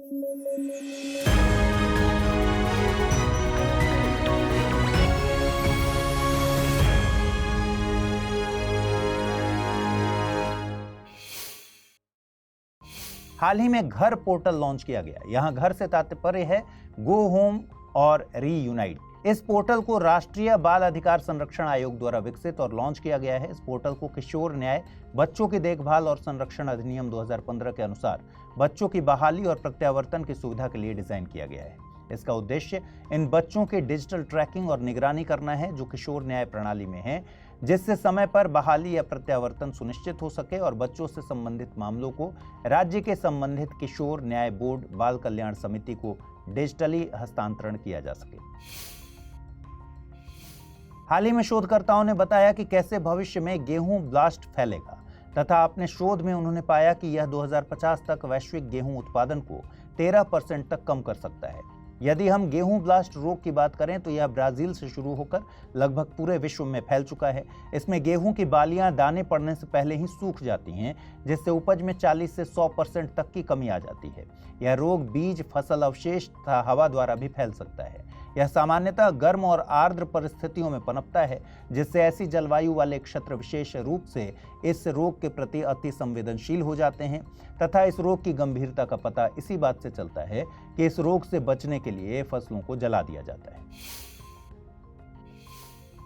हाल ही में घर portal launch किया गया। यहां घर से तात्पर्य है गो होम और रीयूनाइट। इस पोर्टल को राष्ट्रीय बाल अधिकार संरक्षण आयोग द्वारा विकसित और लॉन्च किया गया है। इस पोर्टल को किशोर न्याय, बच्चों की देखभाल और संरक्षण अधिनियम 2015 के अनुसार बच्चों की बहाली और प्रत्यावर्तन की सुविधा के लिए डिजाइन किया गया है। इसका उद्देश्य इन बच्चों की डिजिटल ट्रैकिंग और निगरानी करना है जो किशोर न्याय प्रणाली में है, जिससे समय पर बहाली या प्रत्यावर्तन सुनिश्चित हो सके और बच्चों से संबंधित मामलों को राज्य के संबंधित किशोर न्याय बोर्ड, बाल कल्याण समिति को डिजिटली हस्तांतरण किया जा सके। हाल ही में शोधकर्ताओं ने बताया कि कैसे भविष्य में गेहूं ब्लास्ट फैलेगा तथा अपने शोध में उन्होंने पाया कि यह 2050 तक वैश्विक गेहूं उत्पादन को 13% तक कम कर सकता है। यदि हम गेहूं ब्लास्ट रोग की बात करें तो यह ब्राजील से शुरू होकर लगभग पूरे विश्व में फैल चुका है। इसमें गेहूं की बालियां दाने पड़ने से पहले ही सूख जाती हैं, जिससे उपज में 40 से 100% तक की कमी आ जाती है। यह रोग बीज, फसल अवशेष तथा हवा द्वारा भी फैल सकता है। यह सामान्यतः गर्म और आर्द्र परिस्थितियों में पनपता है, जिससे ऐसी जलवायु वाले क्षेत्र विशेष रूप से इस रोग के प्रति अति संवेदनशील हो जाते हैं तथा इस रोग की गंभीरता का पता इसी बात से चलता है कि इस रोग से बचने के लिए फसलों को जला दिया जाता है।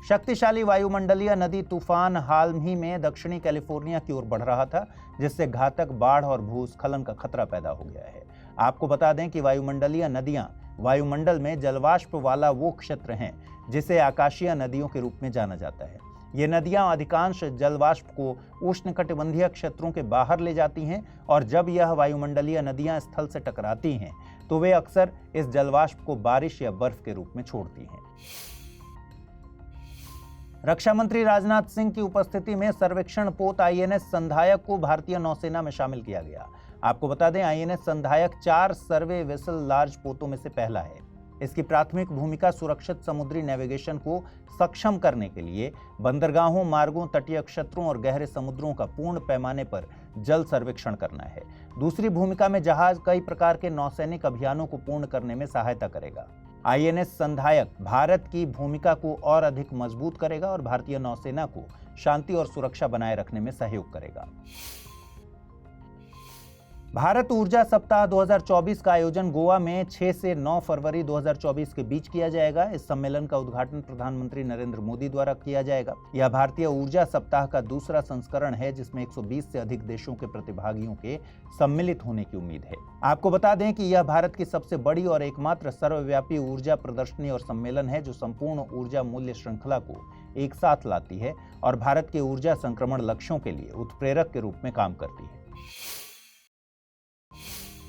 शक्तिशाली वायुमंडलीय नदी तूफान हाल ही में दक्षिणी कैलिफोर्निया की ओर बढ़ रहा था, जिससे घातक बाढ़ और भूस्खलन का खतरा पैदा हो गया है। आपको बता दें कि वायुमंडलीय नदियां वायुमंडल में जलवाष्प वाला वो क्षेत्र हैं जिसे आकाशीय नदियों के रूप में जाना जाता है। ये नदियां अधिकांश जलवाष्प को उष्णकटिबंधीय क्षेत्रों के बाहर ले जाती हैं और जब यह वायुमंडलीय नदियां स्थल से टकराती हैं तो वे अक्सर इस जलवाष्प को बारिश या बर्फ के रूप में छोड़ती हैं। रक्षा मंत्री राजनाथ सिंह की उपस्थिति में सर्वेक्षण पोत आईएनएस संधायक को भारतीय नौसेना में शामिल किया गया। आपको बता दें, आईएनएस संधायक 4 सर्वे वेसल लार्ज पोतों में से पहला है। इसकी प्राथमिक भूमिका सुरक्षित समुद्री नेविगेशन को सक्षम करने के लिए बंदरगाहों, मार्गों, तटीय क्षेत्रों और गहरे समुद्रों का पूर्ण पैमाने पर जल सर्वेक्षण करना है। दूसरी भूमिका में जहाज कई प्रकार के नौसैनिक अभियानों को पूर्ण करने में सहायता करेगा। आईएनएस संधायक भारत की भूमिका को और अधिक मजबूत करेगा और भारतीय नौसेना को शांति और सुरक्षा बनाए रखने में सहयोग करेगा। भारत ऊर्जा सप्ताह 2024 का आयोजन गोवा में 6 से 9 फरवरी 2024 के बीच किया जाएगा। इस सम्मेलन का उद्घाटन प्रधानमंत्री नरेंद्र मोदी द्वारा किया जाएगा। यह भारतीय ऊर्जा सप्ताह का दूसरा संस्करण है, जिसमें 120 से अधिक देशों के प्रतिभागियों के सम्मिलित होने की उम्मीद है। आपको बता दें कि यह भारत की सबसे बड़ी और एकमात्र सर्वव्यापी ऊर्जा प्रदर्शनी और सम्मेलन है जो संपूर्ण ऊर्जा मूल्य श्रृंखला को एक साथ लाती है और भारत के ऊर्जा संक्रमण लक्ष्यों के लिए उत्प्रेरक के रूप में काम करती है।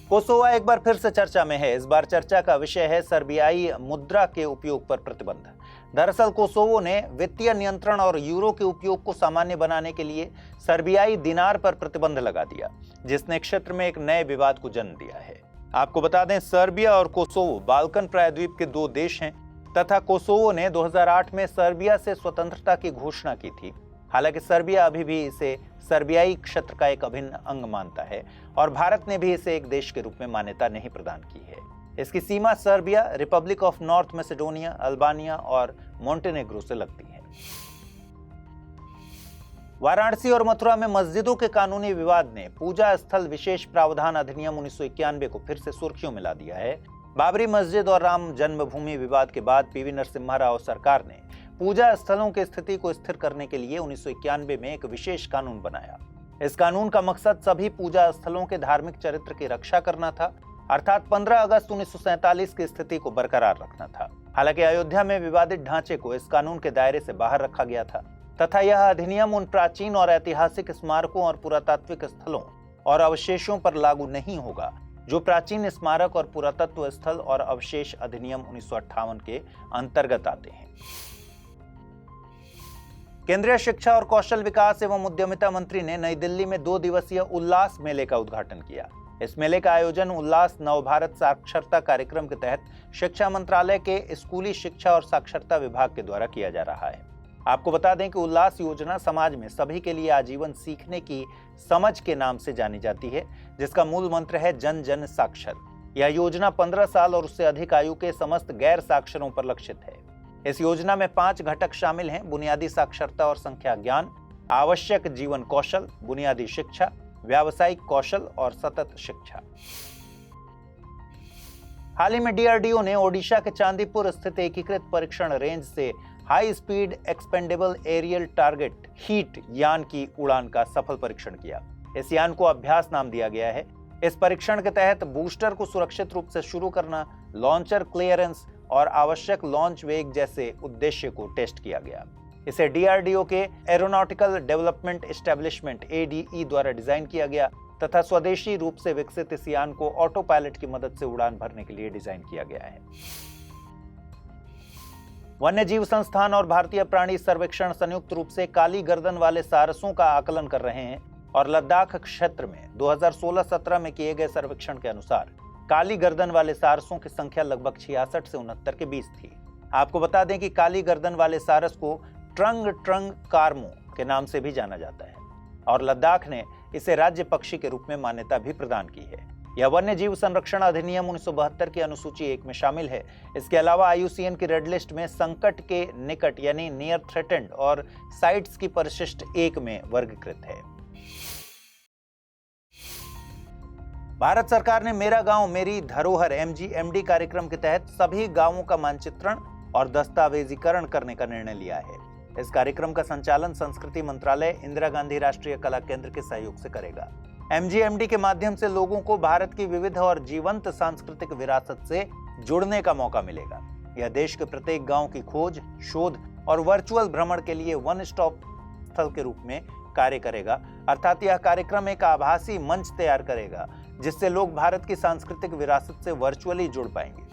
कोसोवो एक बार फिर से चर्चा में है। इस बार चर्चा का विषय है सर्बियाई मुद्रा के उपयोग पर प्रतिबंध। दरअसल कोसोवो ने वित्तीय नियंत्रण और यूरो के उपयोग को सामान्य बनाने के लिए सर्बियाई दिनार पर प्रतिबंध लगा दिया, जिसने क्षेत्र में एक नए विवाद को जन्म दिया है। आपको बता दें, सर्बिया और कोसोवो बाल्कन प्रायद्वीप के 2 देश हैं तथा कोसोवो ने 2008 में सर्बिया से स्वतंत्रता की घोषणा की थी। हालांकि सर्बिया अभी भी इसे सर्बियाई क्षेत्र का एक अभिन्न अंग मानता है और भारत ने भी इसे एक देश के रूप में मान्यता नहीं प्रदान की है। इसकी सीमा Serbia, Republic of North Macedonia, Albania और मोंटेनेग्रो से लगती है। वाराणसी और मथुरा में मस्जिदों के कानूनी विवाद ने पूजा स्थल विशेष प्रावधान अधिनियम 1991 को फिर से सुर्खियों में ला दिया है। बाबरी मस्जिद और राम जन्मभूमि विवाद के बाद पीवी नरसिम्हा राव सरकार ने पूजा स्थलों की स्थिति को स्थिर करने के लिए 1991 में एक विशेष कानून बनाया। इस कानून का मकसद सभी पूजा स्थलों के धार्मिक चरित्र की रक्षा करना था, अर्थात 15 अगस्त 1947 की स्थिति को बरकरार रखना था। हालांकि अयोध्या में विवादित ढांचे को इस कानून के दायरे से बाहर रखा गया था तथा यह अधिनियम उन प्राचीन और ऐतिहासिक स्मारकों और पुरातात्विक स्थलों और अवशेषों पर लागू नहीं होगा जो प्राचीन स्मारक और पुरातत्व स्थल और अवशेष अधिनियम 1958 के अंतर्गत आते हैं। केंद्रीय शिक्षा और कौशल विकास एवं उद्यमिता मंत्री ने नई दिल्ली में 2 दिवसीय उल्लास मेले का उद्घाटन किया। इस मेले का आयोजन उल्लास नवभारत साक्षरता कार्यक्रम के तहत शिक्षा मंत्रालय के स्कूली शिक्षा और साक्षरता विभाग के द्वारा किया जा रहा है। आपको बता दें कि उल्लास योजना समाज में सभी के लिए आजीवन सीखने की समझ के नाम से जानी जाती है, जिसका मूल मंत्र है जन जन साक्षर। यह योजना 15 साल और उससे अधिक आयु के समस्त गैर साक्षरों पर लक्षित है। इस योजना में 5 घटक शामिल हैं: बुनियादी साक्षरता और संख्या ज्ञान, आवश्यक जीवन कौशल, बुनियादी शिक्षा, व्यावसायिक कौशल और सतत शिक्षा। हाल ही में डीआरडीओ ने ओडिशा के चांदीपुर स्थित एकीकृत परीक्षण रेंज से high speed expendable aerial target HEAT यान की उड़ान का सफल परीक्षण किया। इस यान को अभ्यास नाम दिया गया है। इस परीक्षण के तहत बूस्टर को सुरक्षित रूप से शुरू करना, लॉन्चर क्लियरेंस और आवश्यक लॉन्च वेग जैसे उद्देश्य को टेस्ट किया गया। इसे डीआरडीओ के एरोनॉटिकल डेवलपमेंट एस्टेब्लिशमेंट एडीई द्वारा डिजाइन किया गया तथा स्वदेशी रूप से विकसित इस यान को ऑटो पायलट की मदद से उड़ान भरने के लिए डिजाइन किया गया है। वन्य जीव संस्थान और भारतीय प्राणी सर्वेक्षण संयुक्त रूप से काली गर्दन वाले सारसों का आकलन कर रहे हैं और लद्दाख क्षेत्र में 2016-17 में किए गए सर्वेक्षण के अनुसार काली गर्दन वाले सारसों की संख्या लगभग 66 से 69 के बीच थी। आपको बता दें कि काली गर्दन वाले सारस को ट्रंग ट्रंग कार्मो के नाम से भी जाना जाता है और लद्दाख ने इसे राज्य पक्षी के रूप में मान्यता भी प्रदान की है। यह वन्य जीव संरक्षण अधिनियम 1972 की अनुसूची 1 में शामिल है। इसके अलावा IUCN की रेड लिस्ट में संकट के निकट यानी नियर थ्रेटेंड और साइट्स की परिशिष्ट 1 में वर्गीकृत है। भारत सरकार ने मेरा गांव मेरी धरोहर MGMD कार्यक्रम के तहत सभी गांवों का मानचित्रण और दस्तावेजीकरण करने का निर्णय लिया है। इस कार्यक्रम का संचालन संस्कृति मंत्रालय इंदिरा गांधी राष्ट्रीय कला केंद्र के सहयोग से करेगा। MGMD के माध्यम से लोगों को भारत की विविध और जीवंत सांस्कृतिक विरासत से जुड़ने का मौका मिलेगा। यह देश के प्रत्येक गांव की खोज, शोध और वर्चुअल भ्रमण के लिए वन स्टॉप स्थल के रूप में कार्य करेगा। अर्थात यह कार्यक्रम एक आभासी मंच तैयार करेगा जिससे लोग भारत की सांस्कृतिक विरासत से वर्चुअली जुड़ पाएंगे।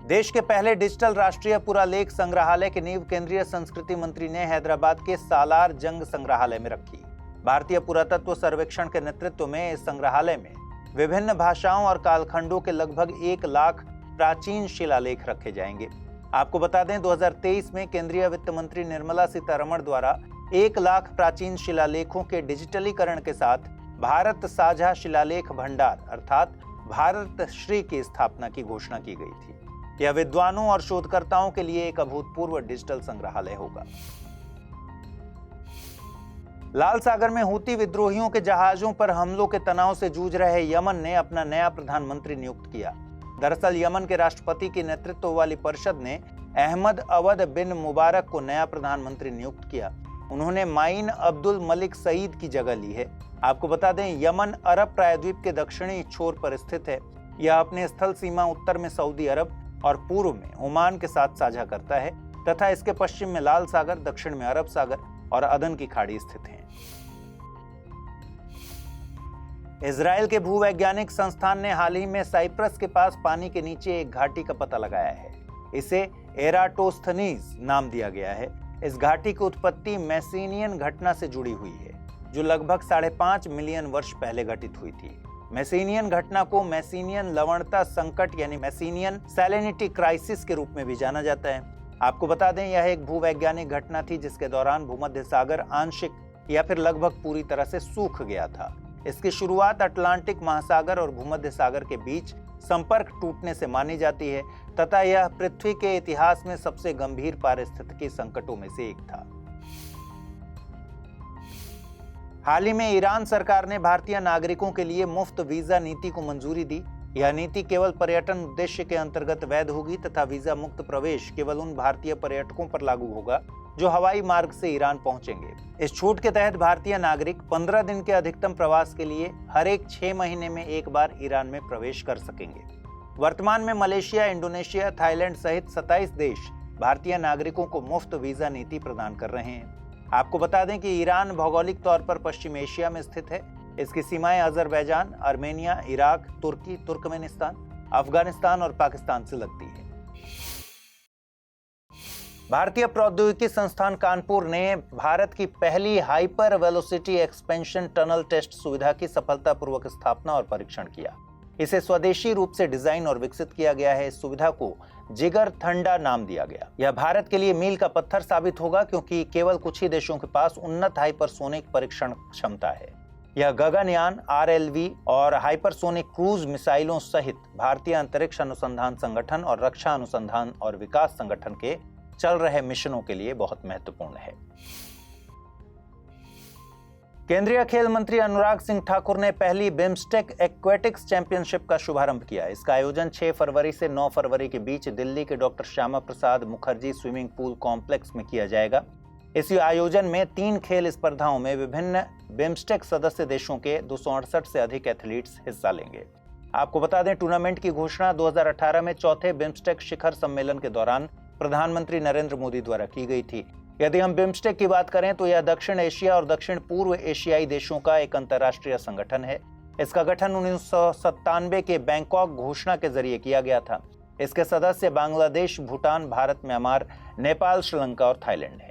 देश के पहले डिजिटल राष्ट्रीय पुरालेख संग्रहालय की नींव केंद्रीय संस्कृति मंत्री ने हैदराबाद के सालार जंग संग्रहालय में रखी। भारतीय पुरातत्व सर्वेक्षण के नेतृत्व में इस संग्रहालय में विभिन्न भाषाओं और कालखंडों के लगभग 1 लाख प्राचीन शिलालेख रखे जाएंगे। आपको बता दें 2023 में केंद्रीय वित्त मंत्री निर्मला सीतारमण द्वारा 1 लाख प्राचीन शिलालेखों के डिजिटलीकरण के साथ भारत साझा शिलालेख भंडार अर्थात भारत श्री की स्थापना की घोषणा की गई थी। यह विद्वानों और शोधकर्ताओं के लिए एक अभूतपूर्व डिजिटल संग्रहालय होगा। लाल सागर में हूती विद्रोहियों के जहाजों पर हमलों के तनाव से जूझ रहे यमन ने अपना नया प्रधानमंत्री नियुक्त किया। दरअसल यमन के राष्ट्रपति की नेतृत्व वाली परिषद ने अहमद अवद बिन मुबारक को नया प्रधानमंत्री नियुक्त किया। उन्होंने माइन अब्दुल मलिक सईद की जगह ली है। आपको बता दें यमन अरब प्रायद्वीप के दक्षिणी छोर पर स्थित है। यह अपने स्थल सीमा उत्तर में सऊदी अरब और पूर्व में ओमान के साथ साझा करता है तथा इसके पश्चिम में लाल सागर, दक्षिण में अरब सागर और अदन की खाड़ी स्थित है। इजराइल के भूवैज्ञानिक संस्थान ने हाल ही में साइप्रस के पास पानी के नीचे एक घाटी का पता लगाया है। इसे एराटोस्थनीज नाम दिया गया है। इस घाटी की उत्पत्ति मैसीनियन घटना से जुड़ी हुई है जो लगभग 5.5 मिलियन वर्ष पहले घटित हुई थी। मैसीनियन घटना को मैसीनियन लवणता संकट यानी मैसीनियन सैलिनिटी क्राइसिस के रूप में भी जाना जाता है। आपको बता दें यह एक भूवैज्ञानिक घटना थी जिसके दौरान भूमध्य सागर आंशिक या फिर लगभग पूरी तरह से सूख गया था। इसकी शुरुआत अटलांटिक महासागर और भूमध्य सागर के बीच संपर्क टूटने से मानी जाती है तथा यह पृथ्वी के इतिहास में सबसे गंभीर पारिस्थितिकी संकटों में से एक था। हाल ही में ईरान सरकार ने भारतीय नागरिकों के लिए मुफ्त वीजा नीति को मंजूरी दी। यह नीति केवल पर्यटन उद्देश्य के अंतर्गत वैध होगी तथा वीजा मुक्त प्रवेश केवल उन भारतीय पर्यटकों पर लागू होगा जो हवाई मार्ग से ईरान पहुंचेंगे। इस छूट के तहत भारतीय नागरिक 15 दिन के अधिकतम प्रवास के लिए हर एक 6 महीने में एक बार ईरान में प्रवेश कर सकेंगे। वर्तमान में मलेशिया, इंडोनेशिया, थाईलैंड सहित 27 देश भारतीय नागरिकों को मुफ्त वीजा नीति प्रदान कर रहे हैं। आपको बता दें कि ईरान भौगोलिक तौर पर पश्चिम एशिया में स्थित है। इसकी सीमाएं अजरबैजान, आर्मेनिया, इराक, तुर्की, तुर्कमेनिस्तान, अफगानिस्तान और पाकिस्तान से लगती है। भारतीय प्रौद्योगिकी संस्थान कानपुर ने भारत की पहली hyper velocity expansion tunnel test सुविधा की सफलतापूर्वक स्थापना और परीक्षण किया। इसे स्वदेशी रूप से डिजाइन और विकसित किया गया है। इस सुविधा को जिगर थंडा नाम दिया गया। यह भारत के लिए मील का पत्थर साबित होगा क्योंकि केवल कुछ ही देशों के पास उन्नत हाइपरसोनिक परीक्षण क्षमता है। यह गगनयान, RLV और हाइपरसोनिक क्रूज मिसाइलों सहित भारतीय अंतरिक्ष अनुसंधान संगठन और रक्षा अनुसंधान और विकास संगठन के चल रहे मिशनों के लिए बहुत महत्वपूर्ण है। केंद्रीय खेल मंत्री अनुराग सिंह ठाकुर ने पहली बिम्स्टेक एक्वेटिक्स चैंपियनशिप का शुभारंभ किया। इसका आयोजन 6 फरवरी से 9 फरवरी के बीच दिल्ली के doctor Shyama Prasad Mukherjee swimming pool complex में किया जाएगा। इस आयोजन में 3 खेल स्पर्धाओं में विभिन्न बिम्स्टेक सदस्य देशों के 268 से अधिक एथलीट्स हिस्सा लेंगे। आपको बता दें, टूर्नामेंट की घोषणा 2018 में चौथे बिम्स्टेक शिखर सम्मेलन के दौरान प्रधानमंत्री नरेंद्र मोदी द्वारा की गई थी। यदि हम बिम्स्टेक की बात करें तो यह दक्षिण एशिया और दक्षिण पूर्व एशियाई देशों का एक अंतर्राष्ट्रीय संगठन है। इसका गठन 1997 के बैंकॉक घोषणा के जरिए किया गया था। इसके सदस्य बांग्लादेश, भूटान, भारत, म्यांमार, नेपाल, श्रीलंका और थाईलैंड है।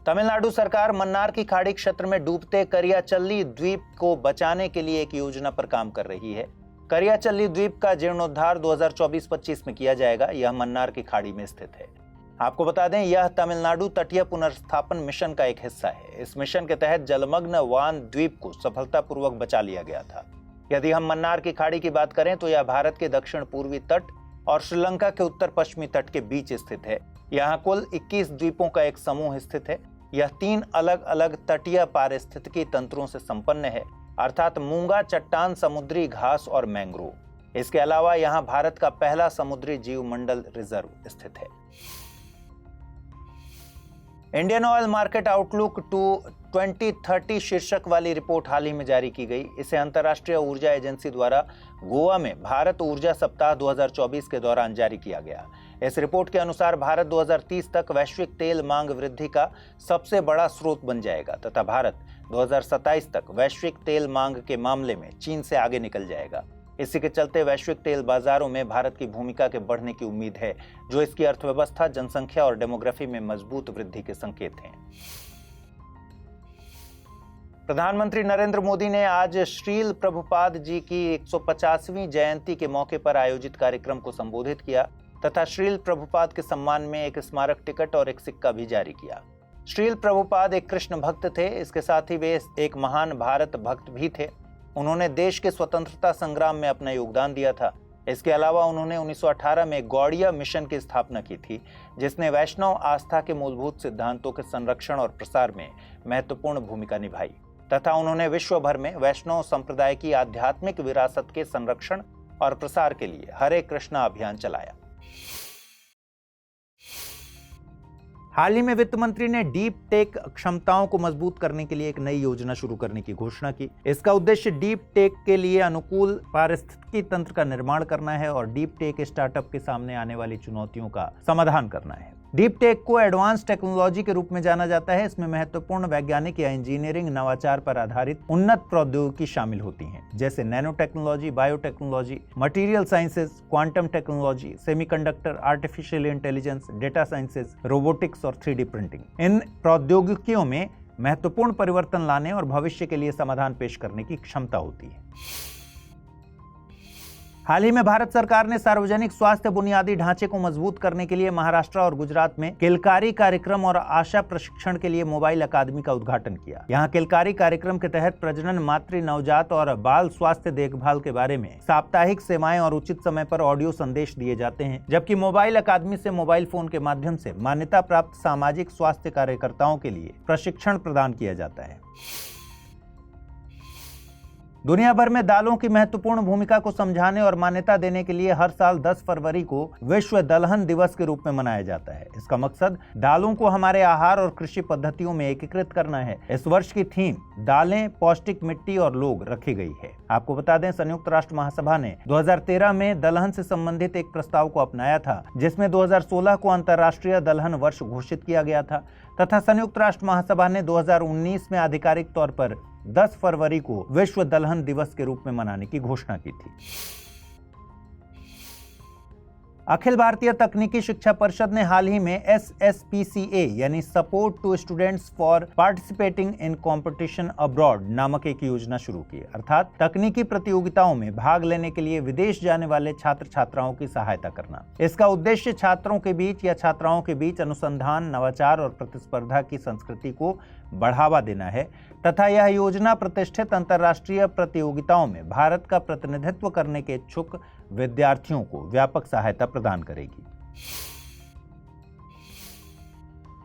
तमिलनाडु सरकार मन्नार की खाड़ी क्षेत्र में डूबते करियाचल्ली द्वीप को बचाने के लिए एक योजना पर काम कर रही है। करियाचल्ली द्वीप का जीर्णोद्धार 2024-25 में किया जाएगा। यह मन्नार की खाड़ी में स्थित है। आपको बता दें, यह तमिलनाडु तटीय पुनर्स्थापन मिशन का एक हिस्सा है। इस मिशन के तहत जलमग्न वान द्वीप को सफलतापूर्वक बचा लिया गया था। यदि हम मन्नार की खाड़ी की बात करें तो यह भारत के दक्षिण पूर्वी तट और श्रीलंका के उत्तर पश्चिमी तट के बीच स्थित है। यहाँ कुल 21 द्वीपों का एक समूह स्थित है। यह 3 अलग अलग तटीय पारिस्थितिकी तंत्रों से संपन्न है, अर्थात मूंगा, चट्टान, समुद्री घास और मैंग्रोव। इसके अलावा यहाँ भारत का पहला समुद्री जीव मंडल रिजर्व स्थित है। Indian oil market outlook to 2030 शीर्षक वाली रिपोर्ट हाल ही में जारी की गई। इसे अंतर्राष्ट्रीय ऊर्जा एजेंसी द्वारा गोवा में भारत ऊर्जा सप्ताह 2024 के दौरान जारी किया गया। इस रिपोर्ट के अनुसार भारत 2030 तक वैश्विक तेल मांग वृद्धि का सबसे बड़ा स्रोत बन जाएगा तथा भारत 2027 तक वैश्विक तेल मांग के मामले में चीन से आगे निकल जाएगा। इसी के चलते वैश्विक तेल बाजारों में भारत की भूमिका के बढ़ने की उम्मीद है, जो इसकी अर्थव्यवस्था, जनसंख्या और डेमोग्राफी में मजबूत वृद्धि के संकेत हैं। प्रधानमंत्री नरेंद्र मोदी ने आज श्रील प्रभुपाद जी की 150वीं जयंती के मौके पर आयोजित कार्यक्रम को संबोधित किया तथा श्रील प्रभुपाद के सम्मान में एक स्मारक टिकट और एक सिक्का भी जारी किया। श्रील प्रभुपाद एक कृष्ण भक्त थे। इसके साथ ही वे एक महान भारत भक्त भी थे। उन्होंने देश के स्वतंत्रता संग्राम में अपना योगदान दिया था। इसके अलावा उन्होंने 1918 में गौड़िया मिशन की स्थापना की थी, जिसने वैष्णव आस्था के मूलभूत सिद्धांतों के संरक्षण और प्रसार में महत्वपूर्ण भूमिका निभाई तथा उन्होंने विश्व भर में वैष्णव संप्रदाय की आध्यात्मिक विरासत के संरक्षण और प्रसार के लिए हरे कृष्णा अभियान चलाया। हाल ही में वित्त मंत्री ने डीप टेक क्षमताओं को मजबूत करने के लिए एक नई योजना शुरू करने की घोषणा की। इसका उद्देश्य डीप टेक के लिए अनुकूल पारिस्थितिकी तंत्र का निर्माण करना है और डीप टेक स्टार्टअप के सामने आने वाली चुनौतियों का समाधान करना है। डीप टेक को एडवांस टेक्नोलॉजी के रूप में जाना जाता है। इसमें महत्वपूर्ण वैज्ञानिक या इंजीनियरिंग नवाचार पर आधारित उन्नत प्रौद्योगिकी शामिल होती हैं, जैसे nano technology, biotechnology, material sciences, quantum technology, semiconductor, artificial intelligence, data sciences, robotics और 3D प्रिंटिंग। इन प्रौद्योगिकियों में महत्वपूर्ण परिवर्तन लाने और भविष्य के लिए समाधान पेश करने की क्षमता होती है। हाल ही में भारत सरकार ने सार्वजनिक स्वास्थ्य बुनियादी ढांचे को मजबूत करने के लिए महाराष्ट्र और गुजरात में किलकारी कार्यक्रम और आशा प्रशिक्षण के लिए मोबाइल अकादमी का उद्घाटन किया। यहाँ किलकारी कार्यक्रम के तहत प्रजनन, मातृ, नवजात और बाल स्वास्थ्य देखभाल के बारे में साप्ताहिक सेवाएं और उचित समय पर ऑडियो संदेश दिए जाते हैं, जबकि मोबाइल अकादमी से मोबाइल फोन के माध्यम से मान्यता प्राप्त सामाजिक स्वास्थ्य कार्यकर्ताओं के लिए प्रशिक्षण प्रदान किया जाता है। दुनिया भर में दालों की महत्वपूर्ण भूमिका को समझाने और मान्यता देने के लिए हर साल 10 फरवरी को विश्व दलहन दिवस के रूप में मनाया जाता है। इसका मकसद दालों को हमारे आहार और कृषि पद्धतियों में एकीकृत करना है। इस वर्ष की थीम दालें, पौष्टिक मिट्टी और लोग रखी गई है। आपको बता दें, संयुक्त राष्ट्र महासभा ने 2013 में दलहन से संबंधित एक प्रस्ताव को अपनाया था, जिसमें 2016 को अंतर्राष्ट्रीय दलहन वर्ष घोषित किया गया था तथा संयुक्त राष्ट्र महासभा ने 2019 में आधिकारिक तौर पर 10 फरवरी को विश्व दलहन दिवस के रूप में मनाने की घोषणा की थी। अखिल भारतीय तकनीकी शिक्षा परिषद ने हाल ही में SSPCA यानी support to students for participating in competition abroad नामक एक योजना शुरू की, अर्थात तकनीकी प्रतियोगिताओं में भाग लेने के लिए विदेश जाने वाले छात्र छात्राओं की सहायता करना। इसका उद्देश्य छात्रों के बीच या छात्राओं के बीच अनुसंधान, नवाचार और प्रतिस्पर्धा की संस्कृति को बढ़ावा देना है तथा यह योजना प्रतिष्ठित अंतर्राष्ट्रीय प्रतियोगिताओं में भारत का प्रतिनिधित्व करने के इच्छुक विद्यार्थियों को व्यापक सहायता प्रदान करेगी।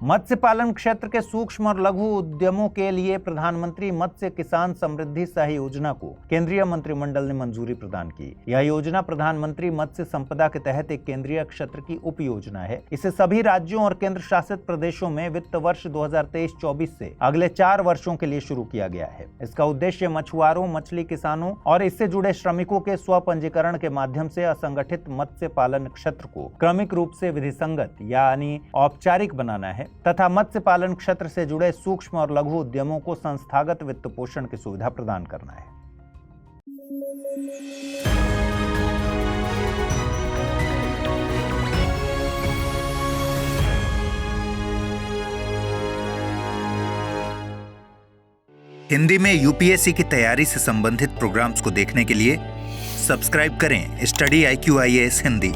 मत्स्य पालन क्षेत्र के सूक्ष्म और लघु उद्यमों के लिए प्रधानमंत्री मत्स्य किसान समृद्धि सह योजना को केंद्रीय मंत्रिमंडल ने मंजूरी प्रदान की। यह योजना प्रधानमंत्री मत्स्य संपदा के तहत एक केंद्रीय क्षेत्र की उप योजना है। इसे सभी राज्यों और केंद्र शासित प्रदेशों में वित्त वर्ष 2023-24 से अगले 4 वर्षों के लिए शुरू किया गया है। इसका उद्देश्य मछुआरों, मछली किसानों और इससे जुड़े श्रमिकों के स्वपंजीकरण के माध्यम से असंगठित मत्स्य पालन क्षेत्र को क्रमिक रूप से विधिसंगत यानी औपचारिक बनाना है तथा मत्स्य पालन क्षेत्र से जुड़े सूक्ष्म और लघु उद्यमों को संस्थागत वित्त पोषण की सुविधा प्रदान करना है। हिंदी में यूपीएससी की तैयारी से संबंधित प्रोग्राम्स को देखने के लिए सब्सक्राइब करें स्टडी IQ IAS हिंदी।